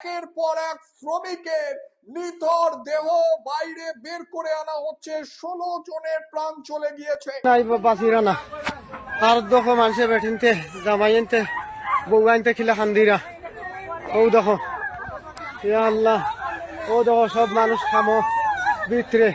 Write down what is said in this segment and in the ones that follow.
একের পর এক শ্রমিকের নিথর দেহ বাইরে বের করে আনা হচ্ছে। 16 জনের প্রাণ চলে গিয়েছে। বাঁচিরা না আর দেখো মানুষে বেঠিনতে জামাইনতে বউয়াইনতে খিলা খান্দিরা ও দেখো ইয়া আল্লাহ ও দেখো সব মানুষ খামো ভিতরে।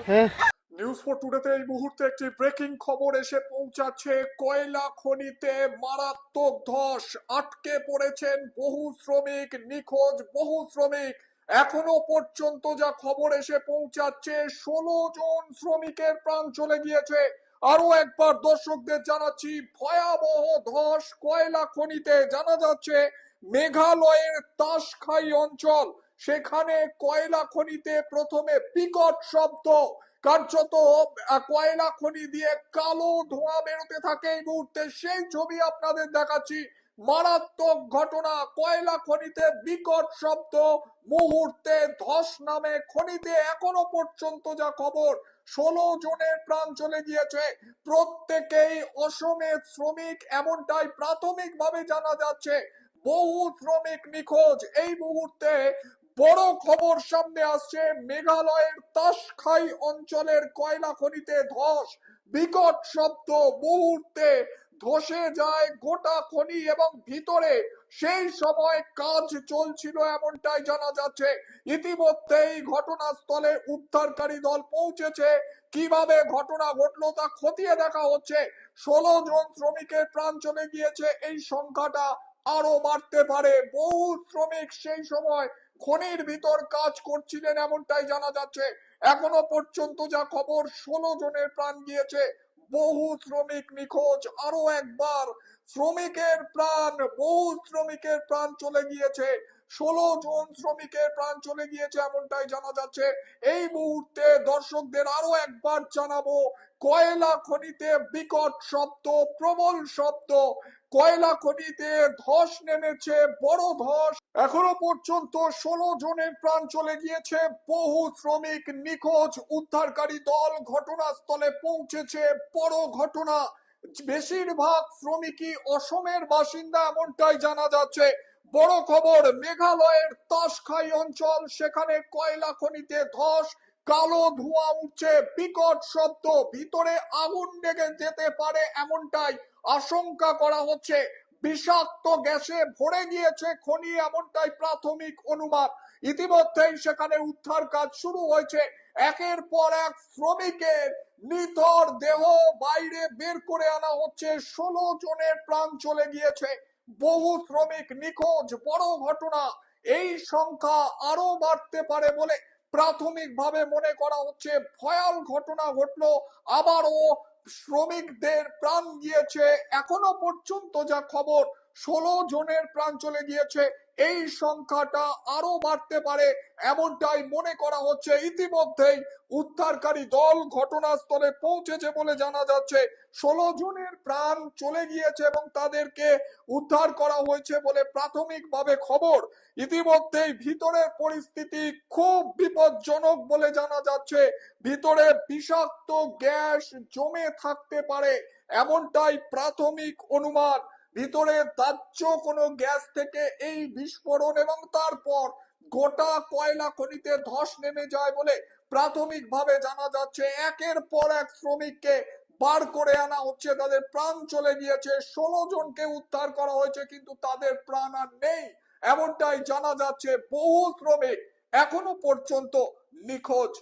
হ্যাঁ, নিউজ ফর টুডেতে এই মুহূর্তে একটি ব্রেকিং খবর এসে পৌঁছাচ্ছে। কয়লা খনিতে মারাত্মক ধস, আটকে পড়েছেন বহু শ্রমিক, নিখোঁজ বহু শ্রমিক। এখনো পর্যন্ত যা খবর এসে পৌঁছাচ্ছে 16 জন শ্রমিকের প্রাণ চলে গিয়েছে। আরো একবার দর্শকদের জানাচ্ছি, ভয়াবহ ধস কয়লা খনিতে। জানা যাচ্ছে মেঘালয়ের তাসখাই অঞ্চল, সেখানে কয়লা খনিতে প্রথমে বিকট শব্দ, কার্যত কয়লা খনি দিয়ে কালো ধোঁয়া বেরোতে থাকে। এই মুহূর্তে সেই ছবি আপনাদের দেখাচ্ছি। মারাত্মক ঘটনা, কয়লা খনিতে বিকট শব্দ, মুহূর্তে ধস নামে খনিতে। এখনো পর্যন্ত যা খবর 16 জনের প্রাণ চলে গিয়েছে, প্রত্যেকেই অসমের শ্রমিক এমনটাই প্রাথমিকভাবে জানা যাচ্ছে। বহু শ্রমিক নিখোঁজ। এই মুহূর্তে বড় খবর সামনে আসছে, মেঘালয়ের তাসখাই অঞ্চলের কয়লা খনিতে ধস, বিকট শব্দ, মুহূর্তে ধসে যায় গোটা খনি এবং ভিতরে সেই সময় কাজ চলছিল এমনটাই জানা যাচ্ছে। ইতিমধ্যেই ঘটনাস্থলে উদ্ধারকারী দল পৌঁছেছে। কিভাবে ঘটনা ঘটলো তা খতিয়ে দেখা হচ্ছে। 16 জন শ্রমিকের প্রাণ চলে গিয়েছে, এই সংখ্যাটা আরো বাড়তে পারে। বহু শ্রমিক সেই সময় খনির ভিতর কাজ করছিলেন এমনটাই জানা যাচ্ছে। এখনো পর্যন্ত যা খবর 16 জনের প্রাণ গিয়েছে, বহু শ্রমিক নিখোঁজ। আরো একবার শ্রমিকের প্রাণ, বহু শ্রমিকের প্রাণ চলে গিয়েছে। 16 জন শ্রমিকের প্রাণ চলে গিয়েছে এমনটাই জানা যাচ্ছে। এই মুহূর্তে দর্শকদের আরো একবার জানাবো, কয়লা খনিতে বিকট শব্দ, প্রবল শব্দ, কয়লা খনিতে ধস নেমেছে, বড় ধস। এখনো পর্যন্ত 16 জনের প্রাণ চলে গিয়েছে, বহু শ্রমিক নিখোঁজ। উদ্ধারকারী দল ঘটনাস্থলে পৌঁছেছে। বড় ঘটনা, বেশিরভাগ শ্রমিকই অসমের বাসিন্দা এমনটাই জানা যাচ্ছে। বড় খবর, মেঘালয়ের তাসখাই অঞ্চল, সেখানে কয়লা খনিতে ধস, কালো ধোঁয়া উঠছে, বিকট শব্দ, ভিতরে আগুন লেগে যেতে পারে এমনটাই আশঙ্কা করা হচ্ছে। বিষাক্ত গ্যাসে ভরে গিয়েছে খনি এমনটাই প্রাথমিক অনুমান। ইতিমধ্যেই সেখানে উদ্ধার কাজ শুরু হয়েছে। একের পর এক শ্রমিকের নিথর দেহ বাইরে বের করে আনা হচ্ছে। 16 জনের প্রাণ চলে গিয়েছে, বহু শ্রমিক নিখোঁজ। বড় ঘটনা, এই সংখ্যা আরো বাড়তে পারে বলে প্রাথমিকভাবে মনে করা হচ্ছে। ভয়াল ঘটনা ঘটলো, আবারও শ্রমিকদের প্রাণ গিয়েছে। এখনো পর্যন্ত যা খবর 16 জনের প্রাণ চলে গিয়েছে, এই সংখ্যাটা আরো বাড়তে পারে এমনটাই মনে করা হচ্ছে। ইতিমধ্যেই উদ্ধারকারী দল ঘটনাস্থলে পৌঁছেছে বলে জানা যাচ্ছে। 16 জনের প্রাণ চলে গিয়েছে এবং তাদেরকে উদ্ধার করা হয়েছে বলে প্রাথমিকভাবে খবর। ইতিমধ্যেই ভিতরের পরিস্থিতি খুব বিপজ্জনক বলে জানা যাচ্ছে। ভিতরে বিষাক্ত গ্যাস জমে থাকতে পারে এমনটাই প্রাথমিক অনুমান। ভিতরে দাহ্য কোনো গ্যাস থেকে এই বিস্ফোরণ এবং তারপর গোটা কয়লা খনিতে ধস নেমে যায় বলে প্রাথমিকভাবে জানা যাচ্ছে। একের পর এক শ্রমিককে বার করে আনা হচ্ছে, তাদের প্রাণ চলে গিয়েছে। 16 জনকে উদ্ধার করা হয়েছে কিন্তু তাদের প্রাণ আর নেই এমনটাই জানা যাচ্ছে। বহু শ্রমিক এখনো পর্যন্ত নিখোঁজ।